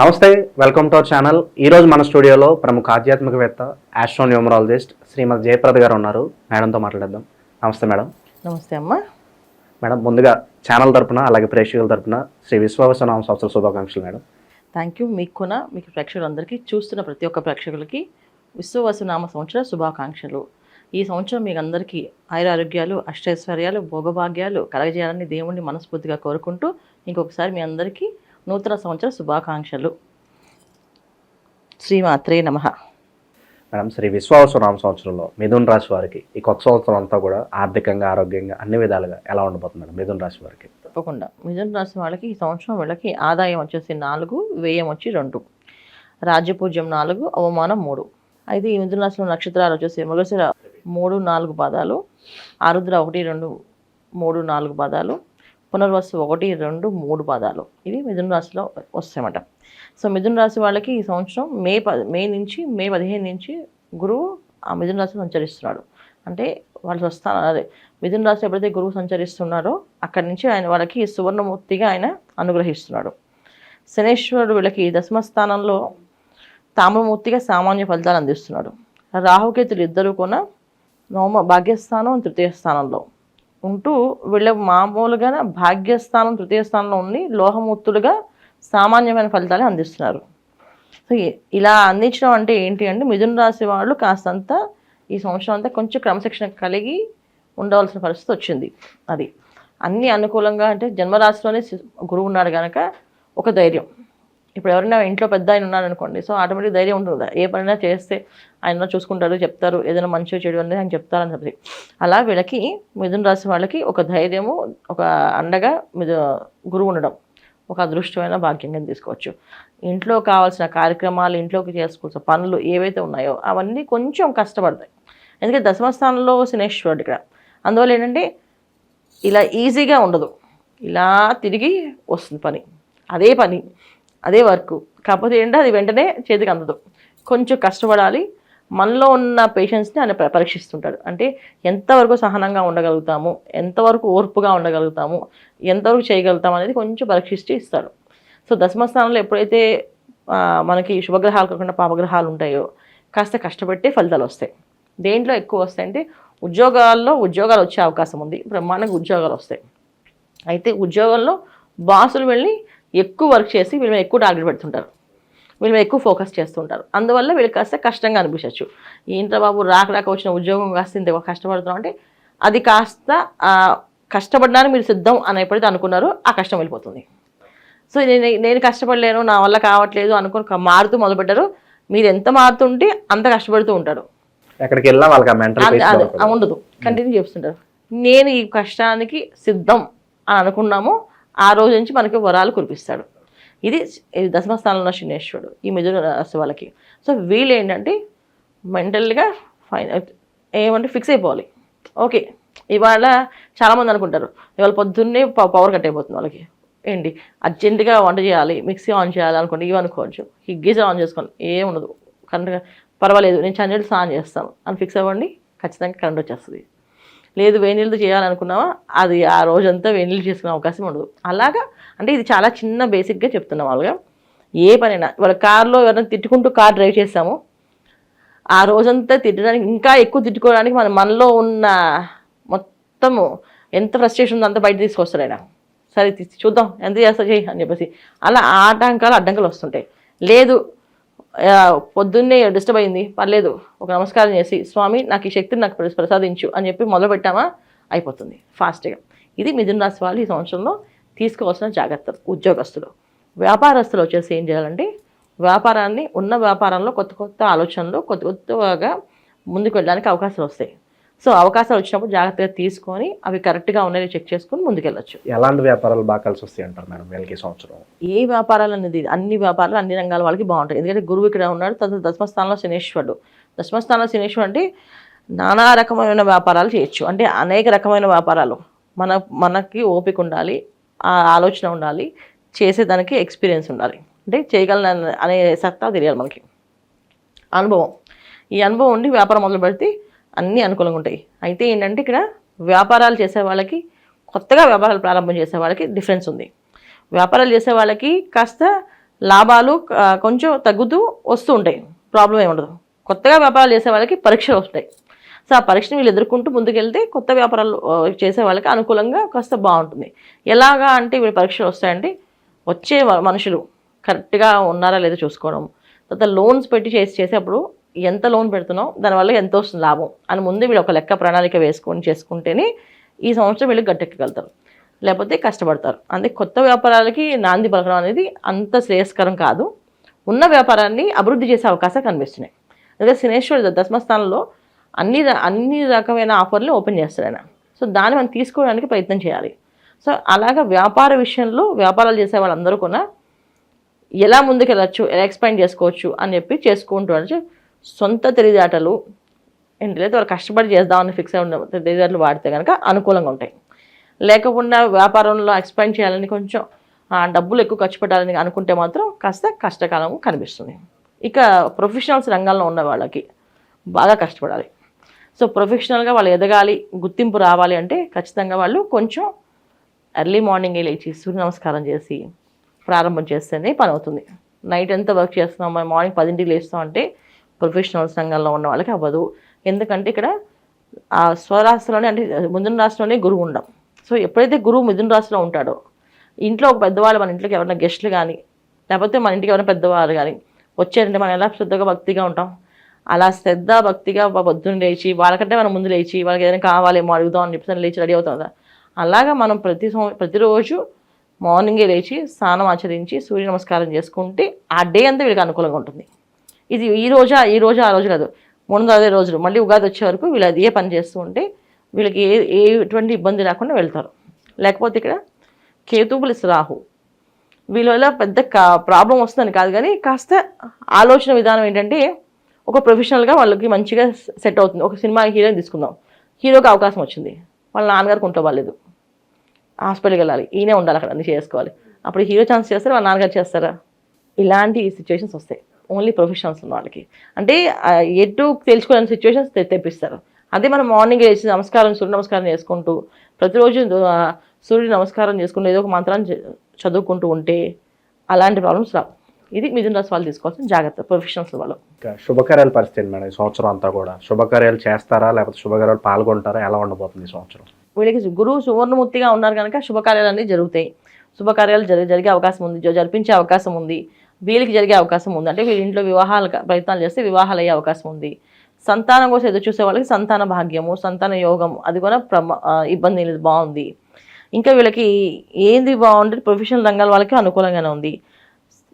నమస్తే, welcome to our channel. ఈరోజు మన స్టూడియోలో ప్రముఖ ఆధ్యాత్మికవేత్త ఆస్ట్రోన్యూమరాలజిస్ట్ శ్రీమతి జయప్రద గారు ఉన్నారు. మేడంతో మాట్లాడేద్దాం. నమస్తే మేడం. నమస్తే అమ్మా. మేడం, ముందుగా ఛానల్ తరపున అలాగే ప్రేక్షకుల తరపున శ్రీ విశ్వావసనామ సంవత్సర శుభాకాంక్షలు మేడం. Thank you. మీకు ప్రేక్షకులందరికీ, చూస్తున్న ప్రతి ఒక్క ప్రేక్షకులకి విశ్వవసునామ సంవత్సర శుభాకాంక్షలు. ఈ సంవత్సరం మీకు అందరికీ ఆయురారోగ్యాలు, అష్టైశ్వర్యాలు, భోగభాగ్యాలు కలగజేయాలని దేవుణ్ణి మనస్ఫూర్తిగా కోరుకుంటూ ఇంకొకసారి మీ అందరికీ నూతన సంవత్సర శుభాకాంక్షలు. శ్రీమాత్రే నమః. మేడం, శ్రీ విశ్వావసనామ సంవత్సరంలో మిథున రాశి వారికి ఈ కొత్త సంవత్సరం అంతా కూడా ఆర్థికంగా, ఆరోగ్యంగా అన్ని విధాలుగా ఎలా ఉండబోతుంది మేడం మిథున రాశి వారికి? తప్పకుండా. మిథున రాశి వాళ్ళకి ఈ సంవత్సరం వీళ్ళకి ఆదాయం వచ్చేసి 4, వ్యయం వచ్చి 2, రాజ్యపూజ్యం 4, అవమానం 3. అయితే ఈ మిథున రాశిలో నక్షత్రాలు వచ్చేసి మృగశిర 3, 4 పాదాలు, ఆరుద్ర 1, 2, 3, 4 పాదాలు, పునర్వసు 1, 2, 3 పాదాలు. ఇవి మిథున రాశిలో వస్తాయన్నమాట. సో మిథున రాశి వాళ్ళకి ఈ సంవత్సరం మే 15 నుంచి గురువు ఆ మిథున రాశిలో సంచరిస్తున్నాడు. అంటే వాళ్ళు అదే మిథున రాశి ఎప్పుడైతే గురువు సంచరిస్తున్నాడో అక్కడి నుంచి ఆయన వాళ్ళకి సువర్ణమూర్తిగా ఆయన అనుగ్రహిస్తున్నాడు. శనేశ్వరుడు వీళ్ళకి దశమ స్థానంలో తామ్రమూర్తిగా సామాన్య ఫలితాలు అందిస్తున్నాడు. రాహుకేతులు ఇద్దరు కూడా భాగ్యస్థానం, తృతీయ స్థానంలో ఉంటూ వీళ్ళ మామూలుగా భాగ్యస్థానం, తృతీయ స్థానంలో ఉండి లోహమూర్తులుగా సామాన్యమైన ఫలితాలు అందిస్తున్నారు. సో ఇలా అందించడం అంటే ఏంటి అంటే మిథున రాశి వాళ్ళు కాస్తంత ఈ సంవత్సరం అంతా కొంచెం క్రమశిక్షణ కలిగి ఉండవలసిన పరిస్థితి వచ్చింది. అది అన్నీ అనుకూలంగా, అంటే జన్మరాశిలోనే గురువు ఉన్నాడు కనుక ఒక ధైర్యం. ఇప్పుడు ఎవరైనా ఇంట్లో పెద్ద ఆయన ఉన్నాడు అనుకోండి, సో ఆటోమేటిక్ ధైర్యం ఉంటుంది. ఏ పనైనా చేస్తే ఆయన చూసుకుంటారు, చెప్తారు, ఏదైనా మంచిగా చెడు అనేది ఆయన చెప్తారని చెప్పి. అలా వీళ్ళకి మిథున రాశి వాళ్ళకి ఒక ధైర్యము, ఒక అండగా గురువు ఉండడం ఒక అదృష్టమైన భాగ్యంగా తీసుకోవచ్చు. ఇంట్లో కావాల్సిన కార్యక్రమాలు, ఇంట్లోకి చేసుకోవాల్సిన పనులు ఏవైతే ఉన్నాయో అవన్నీ కొంచెం కష్టపడతాయి. ఎందుకంటే దశమస్థానంలో శనేశ్వరుడు ఇక్కడ. అందువల్ల ఏంటంటే ఇలా ఈజీగా ఉండదు, ఇలా తిరిగి వస్తుంది పని, అదే వర్క్. కాకపోతే ఏంటంటే అది వెంటనే చేతికి అందదు, కొంచెం కష్టపడాలి. మనలో ఉన్న పేషెన్స్ని ఆయన పరీక్షిస్తుంటాడు. అంటే ఎంతవరకు సహనంగా ఉండగలుగుతాము, ఎంతవరకు ఓర్పుగా ఉండగలుగుతాము, ఎంతవరకు చేయగలుగుతాము అనేది కొంచెం పరీక్షించి ఇస్తాడు. సో దశమస్థానంలో ఎప్పుడైతే మనకి శుభగ్రహాలు కాకుండా పాపగ్రహాలు ఉంటాయో కాస్త కష్టపడితే ఫలితాలు వస్తాయి. దేంట్లో ఎక్కువ వస్తాయంటే ఉద్యోగాలు వచ్చే అవకాశం ఉంది, బ్రహ్మాండంగా ఉద్యోగాలు వస్తాయి. అయితే ఉద్యోగంలో బాసులు వెళ్ళి ఎక్కువ వర్క్ చేసి వీళ్ళ మీద ఎక్కువ టార్గెట్ పెడుతుంటారు, వీళ్ళ మీద ఎక్కువ ఫోకస్ చేస్తుంటారు. అందువల్ల వీళ్ళకి కాస్త కష్టంగా అనిపించవచ్చు. ఏంట్రా బాబు రాక వచ్చిన ఉద్యోగం కాస్త ఇంత కష్టపడుతున్నాం అంటే అది కాస్త కష్టపడడానికి మీరు సిద్ధం అని ఎప్పుడైతే అనుకున్నారో ఆ కష్టం వెళ్ళిపోతుంది. సో నేను కష్టపడలేను, నా వల్ల కావట్లేదు అనుకుని మారుతూ మొదలుపెట్టారు. మీరు ఎంత మారుతుంటే అంత కష్టపడుతూ ఉంటారు, ఎక్కడికి వెళ్ళినా వాళ్ళకి ఉండదు, కంటిన్యూ చేస్తుంటారు. నేను ఈ కష్టానికి సిద్ధం అని అనుకున్నాము, ఆ రోజు నుంచి మనకి వరాలు కురిపిస్తాడు. ఇది దశమస్థానంలో శనేశ్వరుడు ఈ మిథున రాశి వాళ్ళకి. సో వీళ్ళు ఏంటంటే మెంటల్గా ఏమంటే ఫిక్స్ అయిపోవాలి. ఓకే, ఇవాళ చాలామంది అనుకుంటారు ఇవాళ పొద్దున్నే పవర్ కట్ అయిపోతుంది వాళ్ళకి, ఏంటి అర్జెంటుగా వంట చేయాలి, మిక్సీ ఆన్ చేయాలి అనుకోండి, ఇవి అనుకోవచ్చు. ఈ గీజర్ ఆన్ చేసుకోండి, ఏముండదు, కరెంట్గా పర్వాలేదు, నేను చన్నీళ్ళు స్నానం చేస్తాను అని ఫిక్స్ అవ్వండి, ఖచ్చితంగా కరెంట్ వచ్చేస్తుంది. లేదు వేణీళ్ళతో చేయాలనుకున్నావా, అది ఆ రోజంతా వేణీళ్ళు చేసుకునే అవకాశం ఉండదు. అలాగా అంటే ఇది చాలా చిన్న బేసిక్గా చెప్తున్నాం. వాళ్ళుగా ఏ పనైనా వాళ్ళ కార్లో ఎవరైనా తిట్టుకుంటూ కార్ డ్రైవ్ చేస్తాము, ఆ రోజంతా తిట్టడానికి, ఇంకా ఎక్కువ తిట్టుకోవడానికి మనలో ఉన్న మొత్తము ఎంత ఫ్రస్ట్రేషన్ ఉందో అంతా బయట తీసుకొస్తాడు ఆయన. సరే చూద్దాం ఎంత చేస్తా చేయి అని చెప్పేసి అలా అడ్డంకాలు వస్తుంటాయి. లేదు పొద్దున్నే డిస్టర్బ్ అయింది, పర్లేదు ఒక నమస్కారం చేసి స్వామి నాకు ఈ శక్తిని నాకు ప్రసాదించు అని చెప్పి మొదలు పెట్టామా అయిపోతుంది ఫాస్ట్గా. ఇది మిథున రాశి వాళ్ళు ఈ సంవత్సరంలో తీసుకోవాల్సిన జాగ్రత్తలు. ఉద్యోగస్తులు, వ్యాపారస్తులు వచ్చేసి ఏం చేయాలంటే వ్యాపారాన్ని, ఉన్న వ్యాపారంలో కొత్త ఆలోచనలు, కొత్తగా ముందుకు వెళ్ళడానికి అవకాశాలు వస్తాయి. సో అవకాశాలు వచ్చినప్పుడు జాగ్రత్తగా తీసుకొని అవి కరెక్ట్గా ఉన్నాయో చెక్ చేసుకొని ముందుకెళ్ళచ్చు. ఎలాంటి వ్యాపారాలు బాగా కలిసి వస్తాయి అంటారు మేడం వీళ్ళకి సంవత్సరం? ఏ వ్యాపారాలు అనేది అన్ని వ్యాపారాలు అన్ని రంగాల వాళ్ళకి బాగుంటాయి. ఎందుకంటే గురువు ఇక్కడ ఉన్నాడు, తర్వాత దశమస్థానంలో శనేశ్వరుడు. దశమస్థానంలో శనేశ్వరుడు అంటే నానా రకమైన వ్యాపారాలు చేయొచ్చు. అంటే అనేక రకమైన వ్యాపారాలు మనకి ఓపిక ఉండాలి, ఆ ఆలోచన ఉండాలి, చేసేదానికి ఎక్స్పీరియన్స్ ఉండాలి, అంటే చేయగలను అనే సత్తా తెలియాలి మనకి, అనుభవం. ఈ అనుభవం ఉండి వ్యాపారం మొదలు పెడితే అన్నీ అనుకూలంగా ఉంటాయి. అయితే ఏంటంటే ఇక్కడ వ్యాపారాలు చేసే వాళ్ళకి, కొత్తగా వ్యాపారాలు ప్రారంభం చేసే వాళ్ళకి డిఫరెన్స్ ఉంది. వ్యాపారాలు చేసే వాళ్ళకి కాస్త లాభాలు కొంచెం తగ్గుతూ వస్తూ ఉంటాయి, ప్రాబ్లం ఏమి ఉండదు. కొత్తగా వ్యాపారాలు చేసే వాళ్ళకి పరీక్షలు వస్తాయి. సో ఆ పరీక్షను వీళ్ళు ఎదుర్కొంటూ ముందుకెళ్తే కొత్త వ్యాపారాలు చేసే వాళ్ళకి అనుకూలంగా కాస్త బాగుంటుంది. ఎలాగా అంటే వీళ్ళు పరీక్షలు వస్తాయంటే వచ్చే మనుషులు కరెక్ట్గా ఉన్నారా లేదో చూసుకోవడం, తర్వాత లోన్స్ పెట్టి చేసేటప్పుడు ఎంత లోన్ పెడుతున్నాం, దానివల్ల ఎంత వస్తుంది లాభం అని ముందు వీళ్ళు ఒక లెక్క ప్రణాళిక వేసుకొని చేసుకుంటేనే ఈ సంవత్సరం వీళ్ళు గట్టెక్కగలుగుతారు, లేకపోతే కష్టపడతారు. అందుకే కొత్త వ్యాపారాలకి నాంది పలకడం అనేది అంత శ్రేయస్కరం కాదు. ఉన్న వ్యాపారాన్ని అభివృద్ధి చేసే అవకాశాలు కనిపిస్తున్నాయి. అదే శనేశ్వరుడు దశమస్థానంలో అన్ని రకమైన ఆఫర్లు ఓపెన్ చేస్తాడు ఆయన. సో దాన్ని మనం తీసుకోవడానికి ప్రయత్నం చేయాలి. సో అలాగా వ్యాపార విషయంలో వ్యాపారాలు చేసే వాళ్ళందరూ కూడా ఎలా ముందుకెళ్ళచ్చు, ఎలా ఎక్స్పాండ్ చేసుకోవచ్చు అని చెప్పి చేసుకుంటూ వచ్చి సొంత తెలివితేటలు ఏంటంటే వాళ్ళు కష్టపడి చేద్దామని ఫిక్స్ అయి ఉన్న తెలివితేటలు వాడితే కనుక అనుకూలంగా ఉంటాయి. లేకుండా వ్యాపారంలో ఎక్స్పాండ్ చేయాలని కొంచెం డబ్బులు ఎక్కువ ఖర్చు పెట్టాలని అనుకుంటే మాత్రం కాస్త కష్టకాలం కనిపిస్తుంది. ఇక ప్రొఫెషనల్స్ రంగంలో ఉన్న వాళ్ళకి బాగా కష్టపడాలి. సో ప్రొఫెషనల్గా వాళ్ళు ఎదగాలి, గుర్తింపు రావాలి అంటే ఖచ్చితంగా వాళ్ళు కొంచెం ఎర్లీ మార్నింగే లేచి సూర్య నమస్కారం చేసి ప్రారంభం చేస్తేనే పని అవుతుంది. నైట్ ఎంత వర్క్ చేస్తున్నాం, మనం మార్నింగ్ 10ంటికి లేస్తాం అంటే ప్రొఫెషనల్స్ రంగంలో ఉన్న వాళ్ళకి అవ్వదు. ఎందుకంటే ఇక్కడ ఆ స్వరాశిలోనే అంటే మిథున రాశిలోనే గురువు ఉండడం. సో ఎప్పుడైతే గురువు మిథున రాశిలో ఉంటాడో ఇంట్లో ఒక పెద్దవాళ్ళు, మన ఇంట్లోకి ఎవరైనా గెస్ట్లు కానీ లేకపోతే మన ఇంటికి ఎవరైనా పెద్దవాళ్ళు కానీ వచ్చారంటే మనం ఎలా శ్రద్ధగా భక్తిగా ఉంటాం, అలా శ్రద్ధ భక్తిగా పొద్దున్న లేచి వాళ్ళకంటే మనం ముందు లేచి వాళ్ళకి ఏదైనా కావాలేమో అడుగుదాం అని చెప్పి లేచి రెడీ అవుతాం కదా. అలాగా మనం ప్రతిరోజు మార్నింగే లేచి స్నానం ఆచరించి సూర్య నమస్కారం చేసుకుంటే ఆ డే అంతా వీళ్ళకి అనుకూలంగా ఉంటుంది. ఇది ఈ రోజు ఆ రోజు కాదు, 3 రోజులు మళ్ళీ ఉగాది వచ్చే వరకు వీళ్ళు అదే పని చేస్తూ ఉంటే వీళ్ళకి ఎటువంటి ఇబ్బంది లేకుండా వెళ్తారు. లేకపోతే ఇక్కడ కేతు ప్లస్ రాహు వీళ్ళ వల్ల పెద్ద ప్రాబ్లం వస్తుందని కాదు, కానీ కాస్త ఆలోచన విధానం ఏంటంటే ఒక ప్రొఫెషనల్గా వాళ్ళకి మంచిగా సెట్ అవుతుంది. ఒక సినిమా హీరోని తీసుకుందాం, హీరోకి అవకాశం వచ్చింది, వాళ్ళ నాన్నగారికి ఉంటే వాళ్ళలేదు, హాస్పిటల్కి వెళ్ళాలి, ఈయనే ఉండాలి, అక్కడ అన్ని చేసుకోవాలి. అప్పుడు హీరో ఛాన్స్ చేస్తారా, వాళ్ళ నాన్నగారు చేస్తారా? ఇలాంటి సిచ్యువేషన్స్ వస్తాయి ఓన్లీ ప్రొఫెషనల్స్ ఉన్న వాళ్ళకి. అంటే ఎటు తెలుసుకోలేని సిచ్యువేషన్స్ తెప్పిస్తారు. అదే మనం మార్నింగ్ వేసి సూర్య నమస్కారం చేసుకుంటూ ప్రతిరోజు సూర్య నమస్కారం చేసుకుంటూ ఏదో ఒక మంత్రాన్ని చదువుకుంటూ ఉంటే అలాంటి ప్రాబ్లమ్స్ రావు. ఇది మిథున రాశి వాళ్ళు తీసుకోవాల్సిన జాగ్రత్త, ప్రొఫెషనల్స్ వాళ్ళు. శుభకార్యాల పరిస్థితి మేడం ఈ సంవత్సరం అంతా కూడా శుభకార్యాలు చేస్తారా లేకపోతే శుభకార్యాలు పాల్గొంటారా, ఎలా ఉండబోతుంది ఈ సంవత్సరం? వీళ్ళకి గురువు సువర్ణమూర్తిగా ఉన్నారు కనుక శుభకార్యాలన్నీ జరుగుతాయి. శుభకార్యాలు జరిగే అవకాశం ఉంది, జరిపించే అవకాశం ఉంది, వీళ్ళకి జరిగే అవకాశం ఉంది. అంటే వీళ్ళ ఇంట్లో వివాహాలు ప్రయత్నాలు చేస్తే వివాహాలు అయ్యే అవకాశం ఉంది. సంతానం కోసం ఎదురు చూసే వాళ్ళకి సంతాన భాగ్యము, సంతాన యోగం అది కూడా ఇబ్బంది లేదు, బాగుంది. ఇంకా వీళ్ళకి ఏంది బాగుంటుంది, ప్రొఫెషనల్ రంగాల వాళ్ళకి అనుకూలంగానే ఉంది.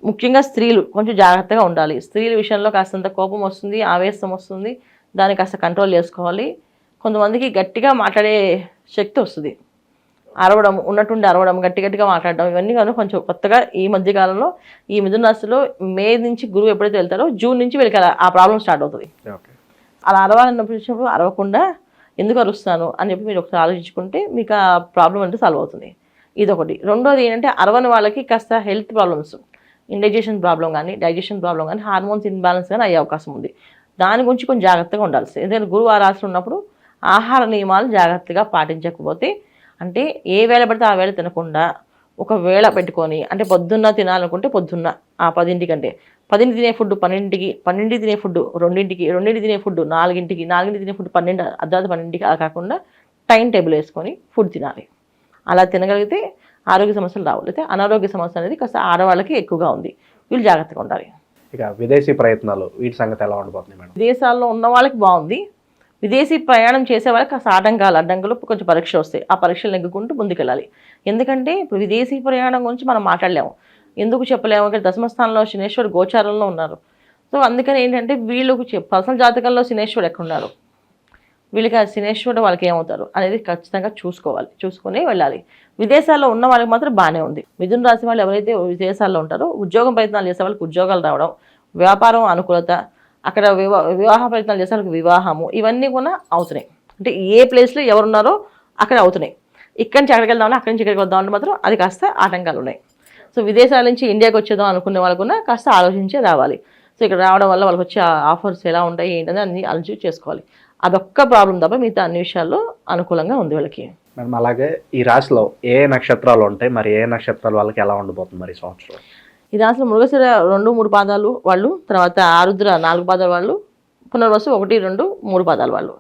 ముఖ్యంగా స్త్రీలు కొంచెం జాగ్రత్తగా ఉండాలి. స్త్రీల విషయంలో కాస్తంత కోపం వస్తుంది, ఆవేశం వస్తుంది, దాన్ని కాస్త కంట్రోల్ చేసుకోవాలి. కొంతమందికి గట్టిగా మాట్లాడే శక్తి వస్తుంది, అరవడం, ఉన్నట్టుండి అరవడం, గట్టిగా మాట్లాడడం, ఇవన్నీ కానీ కొంచెం కొత్తగా ఈ మధ్యకాలంలో ఈ మిథున రాశిలో మే నుంచి గురువు ఎప్పుడైతే వెళ్తారో జూన్ నుంచి వీళ్ళకి ఆ ప్రాబ్లం స్టార్ట్ అవుతుంది. అలా అరవాలన్నప్పుడు అరవకుండా ఎందుకు అరుస్తాను అని చెప్పి మీరు ఒకసారి ఆలోచించుకుంటే మీకు ఆ ప్రాబ్లం అంటే సాల్వ్ అవుతుంది. ఇదొకటి. రెండోది ఏంటంటే అరవని వాళ్ళకి కాస్త హెల్త్ ప్రాబ్లమ్స్, ఇండైజెషన్ ప్రాబ్లం కానీ, డైజెషన్ ప్రాబ్లం కానీ, హార్మోన్స్ ఇన్బ్యాలెన్స్ కానీ అయ్యే అవకాశం ఉంది. దాని గురించి కొంచెం జాగ్రత్తగా ఉండాల్సి. ఎందుకంటే గురువు ఆ రాశిలో ఉన్నప్పుడు ఆహార నియమాలు జాగ్రత్తగా పాటించకపోతే, అంటే ఏ వేళ పడితే ఆ వేళ తినకుండా ఒక వేళ పెట్టుకొని, అంటే పొద్దున్న తినాలనుకుంటే పొద్దున్న 10ంటి కంటే 10ంటి తినే ఫుడ్ 12ంటికి, 12ంటి తినే ఫుడ్ 2ంటికి, 2ంటి తినే ఫుడ్ 4ంటికి, 4ంటి తినే ఫుడ్ 12 అర్ధరాత్రి 12ంటికి, అలా కాకుండా టైం టేబుల్ వేసుకొని ఫుడ్ తినాలి. అలా తినగలిగితే ఆరోగ్య సమస్యలు రావు. అయితే అనారోగ్య సమస్య అనేది కాస్త ఆడవాళ్ళకి ఎక్కువగా ఉంది, వీళ్ళు జాగ్రత్తగా ఉండాలి. ఇక విదేశీ ప్రయత్నాలు వీటి సంగతి ఎలా ఉండబోతుంది మేడం? విదేశాల్లో ఉన్న వాళ్ళకి బాగుంది. విదేశీ ప్రయాణం చేసే వాళ్ళకి కాస్త అడ్డంకులు కొంచెం పరీక్షలు వస్తాయి. ఆ పరీక్షలు నెగ్గుకుంటూ ముందుకెళ్ళాలి. ఎందుకంటే ఇప్పుడు విదేశీ ప్రయాణం గురించి మనం మాట్లాడలేము, ఎందుకు చెప్పలేము, ఇక్కడ దశమస్థానంలో శనేశ్వరుడు గోచారంలో ఉన్నారు. సో అందుకని ఏంటంటే వీళ్ళకి పర్సనల్ జాతకంలో శనేశ్వరుడు ఎక్కడున్నారు, వీళ్ళకి ఆ శనేశ్వరుడు వాళ్ళకి ఏమవుతారు అనేది ఖచ్చితంగా చూసుకొని వెళ్ళాలి. విదేశాల్లో ఉన్న వాళ్ళకి మాత్రం బాగానే ఉంది. మిథున రాశి వాళ్ళు ఎవరైతే విదేశాల్లో ఉంటారో ఉద్యోగం ప్రయత్నాలు చేసే వాళ్ళకి ఉద్యోగాలు రావడం, వ్యాపారం అనుకూలత, అక్కడ వివాహ ప్రయత్నాలు చేసే వాళ్ళకి వివాహము, ఇవన్నీ కూడా అవుతున్నాయి. అంటే ఏ ప్లేస్లో ఎవరున్నారో అక్కడ అవుతున్నాయి. ఇక్కడి నుంచి అక్కడికి వెళ్దామని, అక్కడి నుంచి ఇక్కడికి వద్దామని మాత్రం అది కాస్త ఆటంకాలు ఉన్నాయి. సో విదేశాల నుంచి ఇండియాకి వచ్చేద్దాం అనుకునే వాళ్ళకున్నా కాస్త ఆలోచించే రావాలి. సో ఇక్కడ రావడం వల్ల వాళ్ళకి వచ్చే ఆఫర్స్ ఎలా ఉంటాయి ఏంటని అన్ని ఆలోచించి చేసుకోవాలి. అదొక్క ప్రాబ్లం తప్ప మిగతా అన్ని విషయాల్లో అనుకూలంగా ఉంది వాళ్ళకి. మేడం అలాగే ఈ రాశిలో ఏ నక్షత్రాలు ఉంటాయి, మరి ఏ నక్షత్రాల వాళ్ళకి ఎలా ఉండబోతుంది మరి సంవత్సరం? ఈ రాశిలో మృగశిర 2-3 పాదాలు వాళ్ళు, తర్వాత ఆరుద్ర 4 పాదాల వాళ్ళు, పునర్వసు 1-2-3 పాదాల వాళ్ళు.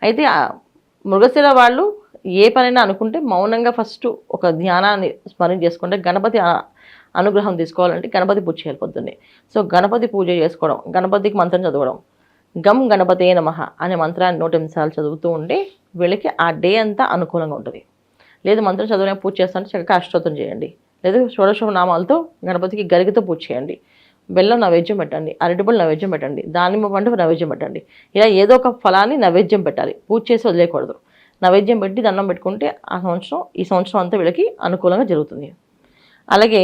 అయితే ఆ మృగశిర వాళ్ళు ఏ పనైనా అనుకుంటే మౌనంగా ఫస్ట్ ఒక ధ్యానాన్ని స్మరణ చేసుకుంటే గణపతి అనుగ్రహం తీసుకోవాలంటే గణపతి పూజ చేయాలి పొద్దున్నే. సో గణపతి పూజ చేసుకోవడం, గణపతికి మంత్రం చదవడం, గం గణపతే నమః అనే మంత్రాన్ని 108 సార్లు చదువుతూ ఉంటే వీళ్ళకి ఆ డే అంతా అనుకూలంగా ఉంటుంది. లేదు మంత్రం చదవలేక పూజ చేస్తుంటే చక్కగా అష్టోత్తరం చేయండి, లేదు షోడశ నామాలతో గణపతికి గరికతో పూజ చేయండి, బెల్లం నైవేద్యం పెట్టండి, అరటిపళ్ళు నైవేద్యం పెట్టండి, దానిమ్మ పండు నైవేద్యం పెట్టండి. ఇలా ఏదో ఒక ఫలాన్ని నైవేద్యం పెట్టాలి, పూజ చేసి వదిలేయకూడదు. నైవేద్యం పెట్టి దండం పెట్టుకుంటే ఈ సంవత్సరం అంతా వీళ్ళకి అనుకూలంగా జరుగుతుంది. అలాగే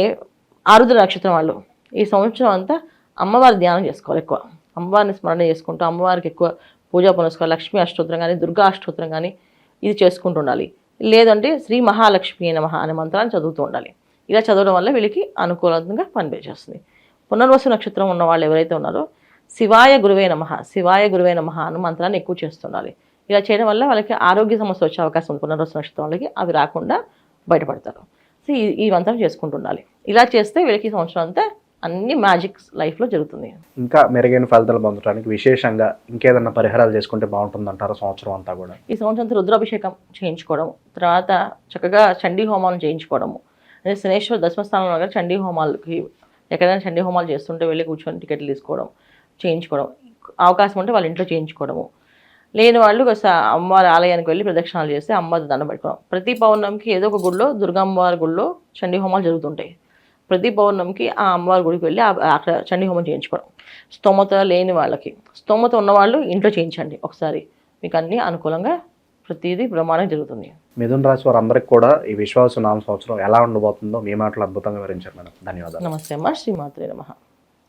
ఆరుద్ర నక్షత్రం వాళ్ళు ఈ సంవత్సరం అంతా అమ్మవారి ధ్యానం చేసుకోవాలి. ఎక్కువ అమ్మవారిని స్మరణ చేసుకుంటూ అమ్మవారికి ఎక్కువ పూజా పునస్కారం, లక్ష్మీ అష్టోత్తరం కానీ దుర్గా అష్టోత్తరం కానీ ఇది చేసుకుంటూ ఉండాలి. లేదంటే శ్రీ మహాలక్ష్మి నమః అనే మంత్రాన్ని చదువుతూ ఉండాలి. ఇలా చదవడం వల్ల వీళ్ళకి అనుకూలంగా పనిచేస్తుంది. పునర్వసు నక్షత్రం ఉన్న వాళ్ళు ఎవరైతే ఉన్నారో శివాయ గురువే నమః, శివాయ గురువే నమః అనే మంత్రాన్ని ఎక్కువ చేస్తుండాలి. ఇలా చేయడం వల్ల వాళ్ళకి ఆరోగ్య సమస్య వచ్చే అవకాశం ఉంది. పునర్వసు నక్షత్రం వాళ్ళకి అవి రాకుండా బయటపడతారు. సో ఈ మంత్రం చేసుకుంటూ ఉండాలి. ఇలా చేస్తే వీళ్ళకి ఈ సంవత్సరం అంతా అన్ని మ్యాజిక్స్ లైఫ్లో జరుగుతుంది. ఇంకా మెరుగైన ఫలితాలు పొందడానికి విశేషంగా ఇంకేదన్నా పరిహారాలు చేసుకుంటే బాగుంటుందంటారా సంవత్సరం అంతా కూడా? ఈ సంవత్సరం అంతా రుద్రాభిషేకం చేయించుకోవడం, తర్వాత చక్కగా చండీ హోమాలను చేయించుకోవడము, అదే శనేశ్వర దశమస్థానంలో కూడా చండీ హోమాలకి ఎక్కడైనా చండీ హోమాలు చేస్తుంటే వెళ్ళి కూర్చొని టికెట్లు తీసుకోవడం, చేయించుకోవడం, అవకాశం ఉంటే వాళ్ళ ఇంట్లో చేయించుకోవడము. లేని వాళ్ళు అమ్మవారి ఆలయానికి వెళ్ళి ప్రదక్షిణాలు చేస్తే అమ్మవారి దండం పెట్టుకోవడం. ప్రతి పౌర్ణమికి ఏదో ఒక గుడిలో దుర్గమ్మవారి గుడిలో చండీ హోమాలు జరుగుతుంటాయి. ప్రతి పౌర్ణమికి ఆ అమ్మవారి గుడికి వెళ్ళి అక్కడ చండీ హోమం చేయించుకోవడం. స్తోమత లేని వాళ్ళకి, స్తోమత ఉన్నవాళ్ళు ఇంట్లో చేయించండి ఒకసారి, మీకు అన్నీ అనుకూలంగా ప్రతిదీ బ్రహ్మాండంగా జరుగుతుంది. మిథున రాశి వారందరికీ కూడా ఈ విశ్వావసు నామ సంవత్సరం ఎలా ఉండబోతుందో మీ మాటలు అద్భుతంగా వివరించారు మేడం. ధన్యవాదాలు. నమస్తే అమ్మ. శ్రీమాత్రే నమః.